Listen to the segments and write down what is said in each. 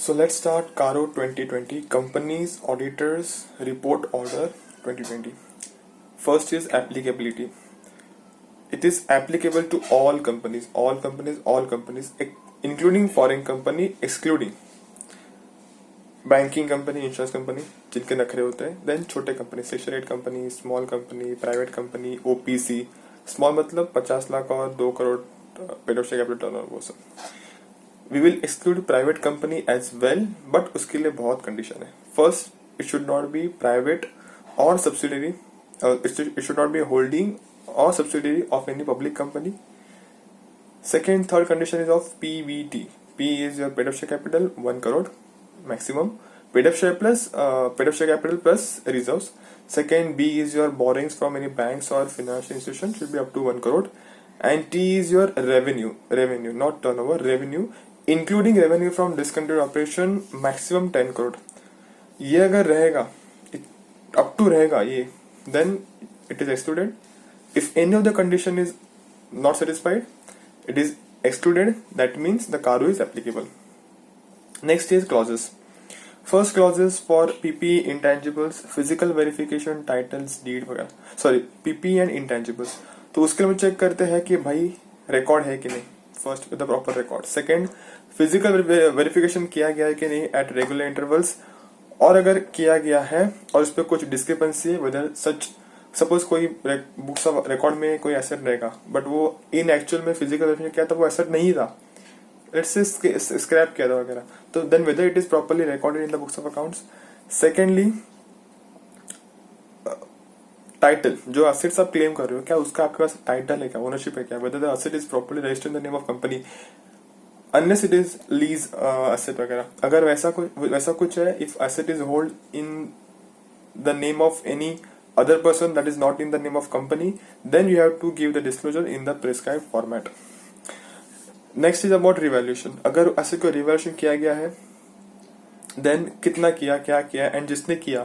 So let's start Caro 2020 Companies Auditors Report Order 2020. First is applicability. It is applicable to all companies, including foreign company, excluding banking company, insurance company जिनके नखरे होते हैं, then छोटे company, section 8 company, small company, private company, OPC, small मतलब 50 लाख और 2 crore paid of share capital turnover, वो सब। We will exclude private company as well, but उसके लिए बहुत कंडीशन है। First, it should not be private और subsidiary, it should not be holding और subsidiary of any public company. Second, third condition is of PVT. P is your paid up share capital, 1 crore maximum. Paid up share capital plus reserves. Second, B is your borrowings from any banks or financial institution, should be up to 1 crore. And T is your revenue, not turnover, revenue, including revenue from discontinued operation, maximum 10 crore. ये अगर रहेगा, up to रहेगा ये, then it is excluded. If any of the condition is not satisfied, it is excluded. That means the CARO is applicable. Next is clauses. First clause is for PPE intangibles, physical verification, titles, deed वगैरह, sorry PPE and intangibles. तो उसके लिए check करते हैं कि भाई record है कि नहीं, first with the proper record. Second, physical verification किया गया है कि नहीं एट रेगुलर इंटरवल्स, और अगर किया गया है और उस पर कुछ डिस्क्रिपेंसी है, वेदर सच, सपोज कोई बुक्स ऑफ रिकॉर्ड में कोई एसेट रहेगा बट वो इन एक्चुअल में फिजिकल वेरिफिकेशन किया तो वो एसेट नहीं था, लेट्स से स्क्रैप किया था वगैरह, तो then whether it is properly recorded in the books of accounts. Secondly, title, जो एसेट्स आप क्लेम कर रहे हो क्या उसका आपके पास टाइटल है क्या, ओनरशिप है क्या, whether the asset is properly registered in the name of company, unless it is lease asset वगैरह। अगर वैसा कुछ है, if asset is hold in the name of any other person that is not in the name of company, then you have to give the disclosure in the prescribed format. Next is about revaluation. अगर ऐसे कोई revaluation किया गया है, then कितना किया, क्या किया, and जिसने किया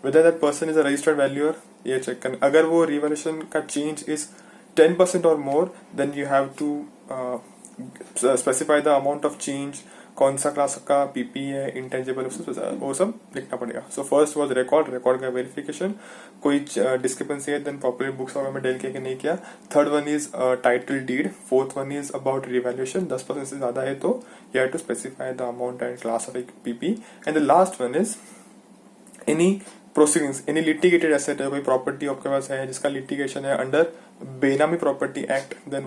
whether that person is a registered valuer, ये चेक करना। अगर वो revaluation का change is 10% or more, then you have to specify the amount of change, कौन सा क्लास का पीपी है, इंटेंजिबल, वो सब लिखना पड़ेगा। सो फर्स्ट वाज रिकॉर्ड का वेरिफिकेशन, कोई डिस्क्रिपेंसी है देन प्रॉपर्ली बुक्स में डेल किया कि नहीं किया। Third one is title deed. Fourth one is about revaluation, 10% से ज्यादा है तो you have to specify the amount and class of PP. And the last one is any proceedings, any litigated asset है, कोई प्रॉपर्टी आपके पास है जिसका litigation है अंडर बेनामी प्रॉपर्टी एक्ट, देन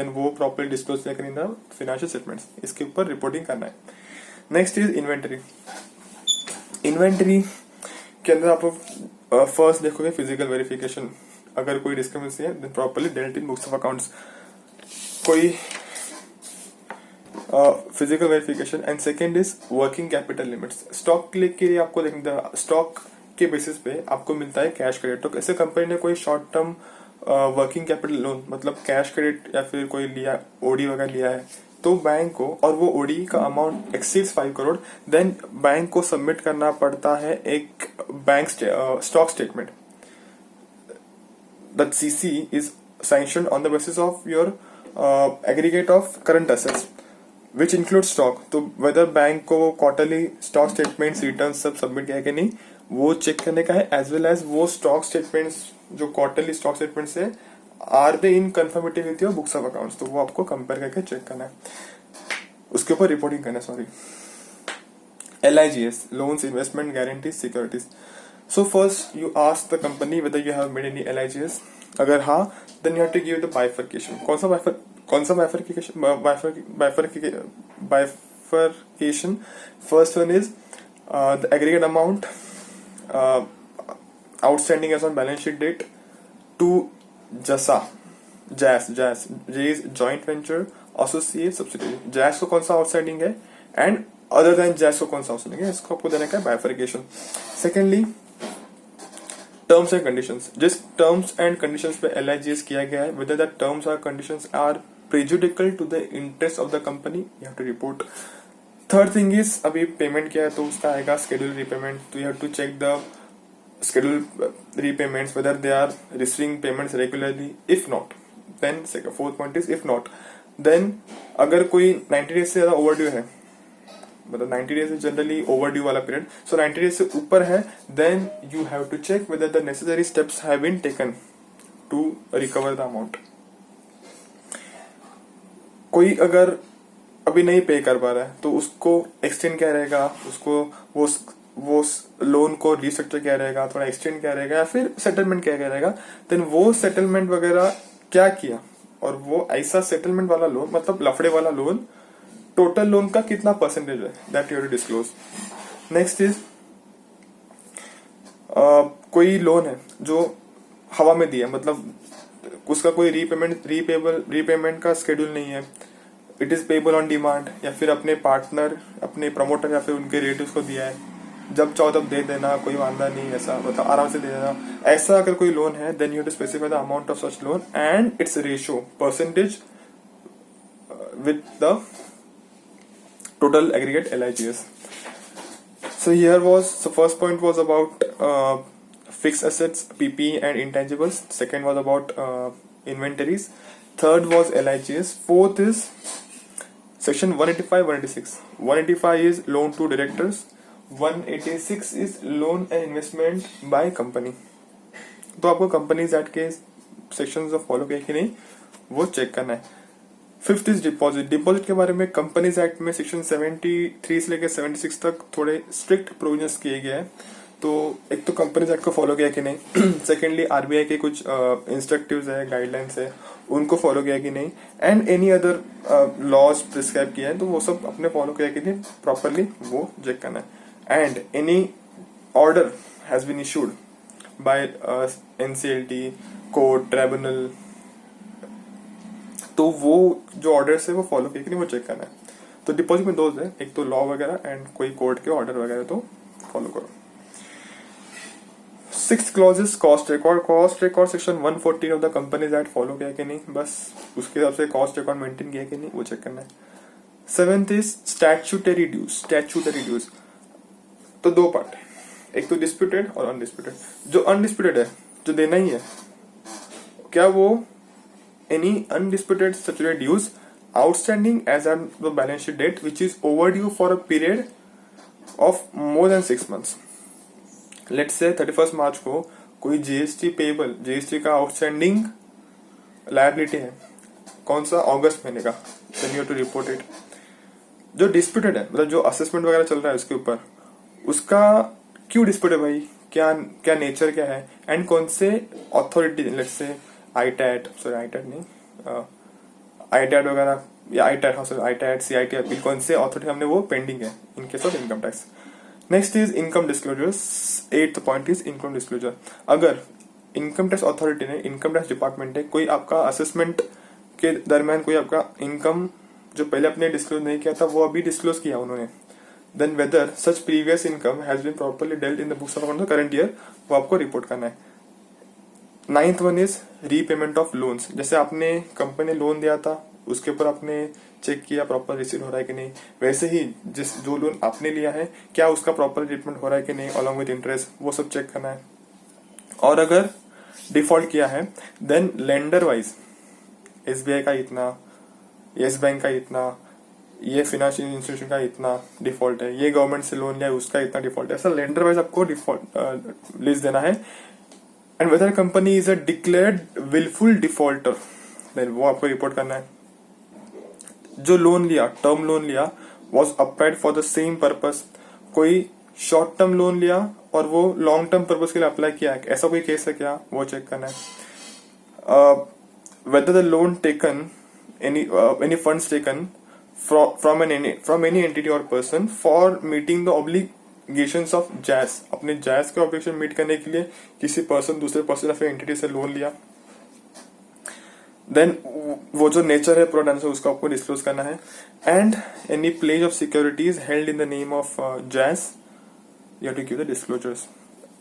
वो प्रॉपर्ली डिस्क्लोज करें इन द फाइनेंशियल स्टेटमेंट्स, इसके ऊपर रिपोर्टिंग करना है। Next is inventory. इन्वेंटरी के अंदर आप फर्स्ट देखोगे फिजिकल वेरिफिकेशन, अगर कोई डिस्क्रिपेंसी है then properly dealt in books of accounts, कोई physical verification. And second is working capital limits. Stock के लिए आपको देखना, स्टॉक के बेसिस पे आपको मिलता है कैश क्रेडिट। तो ऐसे कंपनी ने कोई short term working capital loan मतलब कैश क्रेडिट या फिर कोई लिया, ओडी वगैरह लिया है, तो बैंक को, और वो ओडी का amount exceeds 5 crore, then bank को सबमिट करना पड़ता है एक bank stock statement. That CC is sanctioned on the basis of your aggregate of current assets which include stock. तो वेदर बैंक को क्वार्टरली स्टॉक स्टेटमेंट्स रिटर्न सब submit किया कि नहीं वो चेक करने का है, एज वेल एज वो स्टॉक स्टेटमेंट्स जो क्वार्टरली स्टॉक स्टेटमेंट्स है are they in conformity with your books of accounts, तो वो आपको कंपेयर करके चेक करना है, उसके ऊपर रिपोर्टिंग करना है। Sorry, LIGS, loans, investment, guarantees, securities. So first you ask the company whether you have made any LIGS, अगर हाँ then you have to give the bifurcation. कौन सा bifurcation? First one is the aggregate amount outstanding as on balance sheet date to JAS is joint venture associate subsidiary। JAS को कौन सा outstanding है and other than JAS को कौन सा outstanding है, इसको आपको देने का bifurcation. Secondly, terms and conditions. जिस टर्म्स एंड कंडीशंस पे LIGS किया गया है, whether the terms or conditions are prejudicial to the interest of the company, you have to report। Third thing is, अभी पेमेंट किया है तो उसका आएगा schedule repayment, तो you have to check the schedule repayments whether they are receiving payments regularly. If not, then fourth point is if not, then अगर कोई 90 days से ज्यादा overdue है मतलब 90 days is generally overdue वाला period, so 90 days से ऊपर है, then you have to check whether the necessary steps have been taken to recover the amount. कोई अगर अभी नहीं पे कर पा रहा है तो उसको एक्सटेंड क्या रहेगा, उसको वो लोन को रिस्ट्रक्चर क्या रहेगा, थोड़ा एक्सटेंड क्या रहेगा, या फिर सेटलमेंट क्या रहेगा, देन वो सेटलमेंट वगैरह क्या किया, और वो ऐसा सेटलमेंट वाला लोन मतलब लफड़े वाला लोन, टोटल लोन का कितना परसेंटेज है, that you have to disclose. Next is कोई लोन है जो हवा में दिया, मतलब उसका कोई रीपेमेंट का शेड्यूल नहीं है, it is payable on demand, या फिर अपने पार्टनर, अपने प्रमोटर या फिर उनके रिलेटिव्स को दिया है, जब चाहो तब दे देना, कोई वादा नहीं, ऐसा मतलब आराम से दे देना, ऐसा अगर कोई लोन है, then you have to specify the amount of such loan and its ratio percentage with the total aggregate LIGS. So here was, so first point was about fixed assets, PPE and intangibles. Second was about inventories. Third was LIGS. Fourth is section 185, 186. 185 is loan to directors. 186 is loan and investment by company. तो आपको companies act के sections जो follow किए कि नहीं वो check करना है। Fifth is deposit. डिपॉजिट के बारे में कंपनीज एक्ट में सेक्शन 73 से लेकर 76 तक थोड़े स्ट्रिक्ट प्रोविजंस किए गए हैं। तो एक तो कंपनीज एक्ट को फॉलो किया कि नहीं, सेकेंडली आरबीआई के कुछ इंस्ट्रक्टिव्स है, गाइडलाइंस है, उनको फॉलो किया कि नहीं, and any other laws prescribe किया है तो वो सब अपने फॉलो किया कि नहीं प्रॉपरली, वो चेक करना है। And any order has been issued by NCLT, court, tribunal, तो वो जो ऑर्डर्स है वो फॉलो किए कि नहीं वो चेक करना है। तो डिपॉजिट में दो है, एक तो लॉ वगैरह एंड कोई कोर्ट के ऑर्डर वगैरह, तो फॉलो करो। Sixth clause is cost record. Cost record section 140 of the companies act follow किया कि नहीं, बस उसके हिसाब से कॉस्ट रिकॉर्ड मेंटेन किया कि नहीं वो चेक करना है। Seventh is statutory dues. Statutory dues तो दो पार्ट है, एक तो डिस्प्यूटेड और अनडिस्प्यूटेड। जो अनडिस्प्यूटेड है, जो देना ही है, क्या वो any undisputed statutory dues outstanding as at the balance sheet date which is overdue for a period of more than 6 months. Let's say 31st मार्च को कोई जीएसटी पेबल, जीएसटी का आउटस्टैंडिंग लायबिलिटी है, कौन सा, अगस्त महीने का, then you have to report it. जो disputed है, मतलब जो असेसमेंट वगैरह चल रहा है उसके ऊपर, उसका क्यों डिस्प्यूट है भाई, क्या नेचर क्या है, एंड कौन से अथॉरिटी, लेट्स से आईटैट नहीं, आईटैट वगैरह, या आईटैट सीआईटी अपील, कौन से अथॉरिटी हमने वो पेंडिंग है in case of income tax. Next is income disclosures. 8th point is income disclosure. अगर इनकम टैक्स अथॉरिटी ने, इनकम टैक्स डिपार्टमेंट है, कोई आपका असेसमेंट के दरमियान कोई आपका इनकम जो पहले अपने डिस्क्लोज नहीं किया था वो अभी डिस्क्लोज किया उन्होंने, then whether such previous income has been properly dealt in the books of account of current year, वो आपको रिपोर्ट करना है। 9th one is repayment of loans. जैसे आपने कंपनी ने लोन दिया था, उसके ऊपर आपने चेक किया प्रॉपर रिसीव हो रहा है कि नहीं, वैसे ही जो लोन आपने लिया है क्या उसका प्रॉपर रिपेमेंट हो रहा है कि नहीं, अलॉन्ग विद इंटरेस्ट, वो सब चेक करना है। और अगर डिफॉल्ट किया है, देन लेंडर वाइज एसबीआई का इतना, येस बैंक का इतना, ये फाइनेंशियल इंस्टीट्यूशन का इतना डिफॉल्ट है, ये गवर्नमेंट से लोन लिया उसका इतना डिफॉल्ट है, ऐसा लेंडर वाइज आपको डिफॉल्ट लिस्ट देना है। And whether company is a declared wilful defaulter, then वो आपको रिपोर्ट करना है। जो लोन लिया, टर्म लोन लिया, was applied for the same purpose. कोई शॉर्ट टर्म लोन लिया और वो लॉन्ग टर्म पर्पस के लिए अप्लाई किया है, ऐसा कोई केस है क्या, वो चेक करना है। Whether the loan taken, any funds taken from any entity or person for meeting the obligations of JAS, अपने JAS के ऑब्लिगेशन मीट करने के लिए किसी पर्सन, दूसरे पर्सन या फिर एंटिटी से लोन लिया, देन वो जो नेचर है प्रोडक्ट उसको आपको डिस्क्लोज करना है। And any pledge of securities held in the name of JAS, you have to give the disclosures.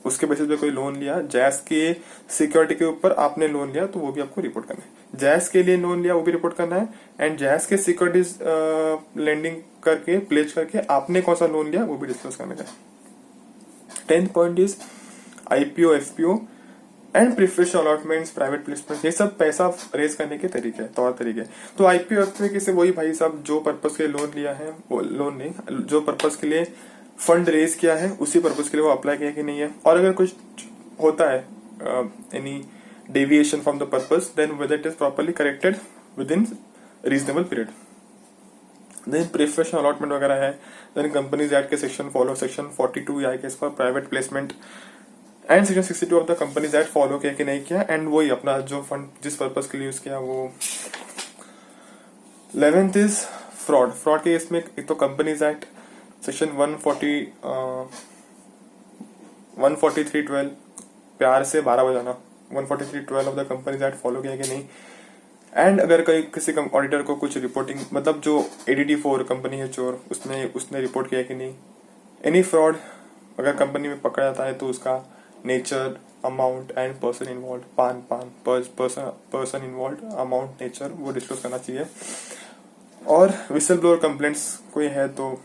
उसके बेसिस पे कोई लोन लिया, जैस के सिक्योरिटी के ऊपर आपने लोन लिया तो वो भी आपको रिपोर्ट करना है। जैस के लिए लोन लिया वो भी रिपोर्ट करना है, एंड जैस के सिक्योरिटीज लेंडिंग करके, प्लेज करके आपने कौन सा लोन लिया वो भी डिस्कस करने का। 10th point is IPO FPO and preferential allotments, private placement, ये सब पैसा रेज करने के तरीके, तौर तरीके। तो आईपीओ में से वही भाई साहब जो पर्पस के लिए लोन लिया है, वो लोन नहीं, जो पर्पस के लिए फंड रेज किया है उसी पर्पस के लिए वो अप्लाई किया कि नहीं है। और अगर कुछ होता है any deviation from the purpose, then whether it is properly corrected within reasonable period. Then preferential allotment वगैरह है। देन कंपनीज एक्ट के सेक्शन फॉलो, सेक्शन 42 आई के इसका private placement and section 62 of the companies act follow किया कि नहीं किया, and वही अपना जो फंड जिस पर्पस के लिए यूज किया वो। 11th is fraud. फ्रॉड के इसमें एक तो कंपनीज एक्ट सेक्शन 143(12) प्यार से 12 बजाना, 143(12) of the companies act follow किया कि नहीं। एंड अगर कहीं किसी ऑडिटर को कुछ रिपोर्टिंग, मतलब जो ADD4 कंपनी है चोर, उसने रिपोर्ट किया कि नहीं। एनी फ्रॉड अगर कंपनी में पकड़ा जाता है तो उसका nature, amount and person involve, person involve, amount, nature, वो डिस्क्लोज करना चाहिए। और विसल ब्लोअर कंप्लेंट्स कोई है तो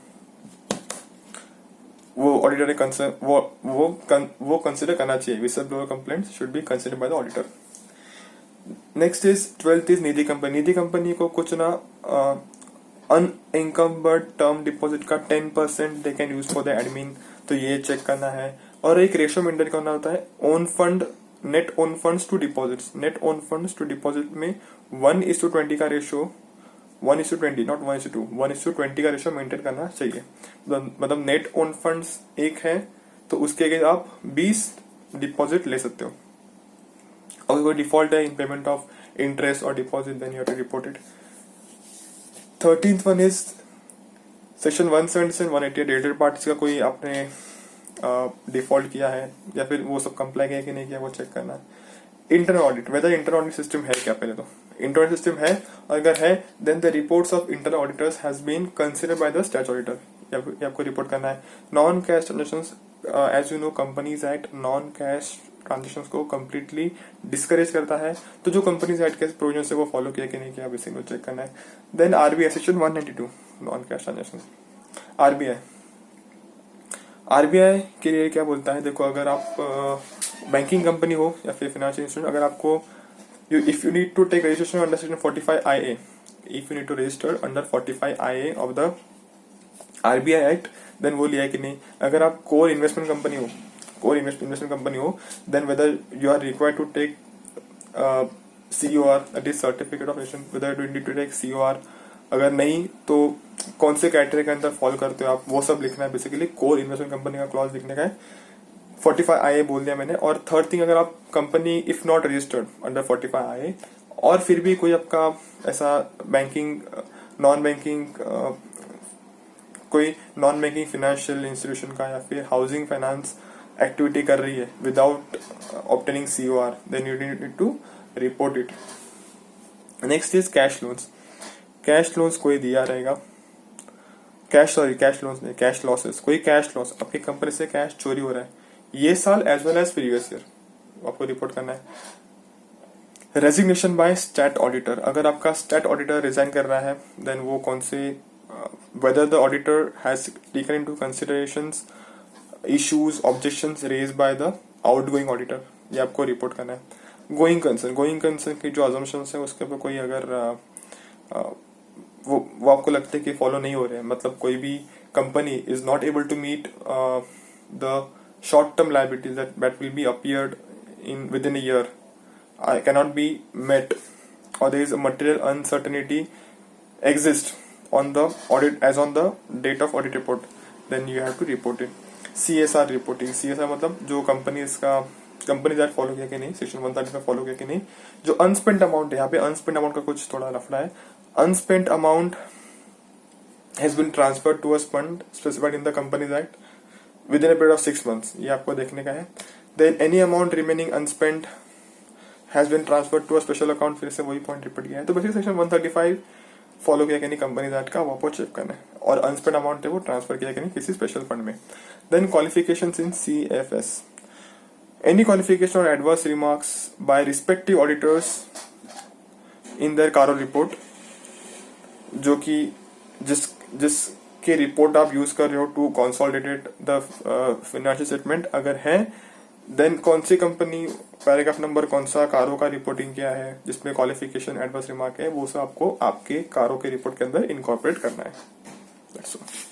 वो ऑडिटर ने वो कंसिडर करना चाहिए। Whistle blower complaints should be considered by the auditor. Next is 12th is Nidhi company. Nidhi company को कुछ ना अनइंकम्बर्ड टर्म डिपॉजिट का 10% they can use for the admin, तो ये चेक करना है। और एक रेशियो मेंटेन करना होता है own fund, net own funds to deposits. Net own funds to deposit में 1:20 का रेशियो, 1:20 नॉट 1:2, 1:20 का रेशियो मेंटेन करना चाहिए। मतलब नेट ओन फंड्स 1 है तो उसके आगे आप 20 डिपॉजिट ले सकते हो। अगर कोई डिफॉल्ट है इन पेमेंट ऑफ इंटरेस्ट और deposit, then you have to report it. 13th one is section 170 से 180 रिलेटेड पार्टीज का कोई आपने डिफॉल्ट किया है या फिर वो सब कंप्लाई किया कि नहीं किया, वो चेक करना है। Internal audit, whether internal audit system है क्या, पहले तो इंटरनल सिस्टम है, अगर है then the reports of internal auditors has been considered by the statutory auditor, ये आपको रिपोर्ट करना है। Non cash transactions, as you know companies act non cash transactions को कंप्लीटली डिस्करेज करता है, तो जो कंपनीज एक्ट के प्रोविजन से वो फॉलो किया कि नहीं किया, इसी को चेक करना है। Then RBI section 192 non cash transactions. RBI के लिए क्या बोलता है, देखो अगर आप बैंकिंग कंपनी हो या फिर फाइनेंशियल इंस्टीट्यूट, अगर आपको if you need to take registration under section 45IA, if you need to register under 45IA of the RBI act, then वो लिया है कि नहीं। अगर आप कोर इन्वेस्टमेंट कंपनी हो, then whether you are required to take COR, that is certificate of registration, whether you need to take COR, अगर नहीं तो कौन से क्राइटेरिया के अंदर फॉलो करते हो आप, वो सब लिखना है। बेसिकली कोर इन्वेस्टमेंट कंपनी का क्लॉज लिखने का है। 45IA बोल दिया मैंने। और थर्ड थिंग, अगर आप company if not registered under 45IA और फिर भी कोई आपका ऐसा banking non banking financial institution का या फिर हाउसिंग फाइनेंस एक्टिविटी कर रही है without obtaining COR, then you need to report it. Next is cash loans. Cash loans कोई दिया रहेगा, कैश लॉसेस, कोई कैश लॉस, आपकी कंपनी से कैश चोरी हो रहा है ये साल as well as previous year, आपको रिपोर्ट करना है। रेजिग्नेशन बाय स्टैट ऑडिटर, अगर आपका स्टैट ऑडिटर रिजाइन कर रहा है, देन वो कौन से whether the auditor has taken into considerations issues objections raised by the outgoing auditor, ये आपको रिपोर्ट करना है। गोइंग कंसर्न की जो assumptions है उसके ऊपर कोई अगर वो आपको लगता है कि फॉलो नहीं हो रहे हैं, मतलब कोई भी company is not able to meet the short term liabilities that will be appeared in within a year, cannot be met, or there is a material uncertainty exists on the audit as on the date of audit report, then you have to report it. CSR reporting, CSR मतलब जो companies act follow किया कि नहीं, section 130 में follow किया कि नहीं। जो अनस्पेंट अमाउंट है, यहाँ पे अनस्पेंट अमाउंट का कुछ थोड़ा लफड़ा है। Unspent amount has been transferred to a fund specified in the companies Act within a period of 6 months, ये आपको देखने का है। Then any amount remaining unspent has been transferred to a special account, फिर से वही point repeat किया है। तो बेसिकली सेक्शन 135 फॉलो किया कि नहीं कंपनीज एक्ट का, वो आपको चेक करना है। और अनस्पेंड अमाउंट है वो ट्रांसफर किया कि नहीं किसी स्पेशल फंड में। Then qualifications in CFS, any qualification और adverse remarks by respective auditors in their CARO report, जो कि जिसके रिपोर्ट आप यूज कर रहे हो to consolidated the financial statement, अगर है देन कौन सी कंपनी, पैराग्राफ नंबर कौन सा, कारों का रिपोर्टिंग क्या है, जिसमें क्वालिफिकेशन एडवर्स रिमार्क है, वो सब आपको आपके कारों के रिपोर्ट के अंदर इनकॉर्पोरेट करना है। That's all.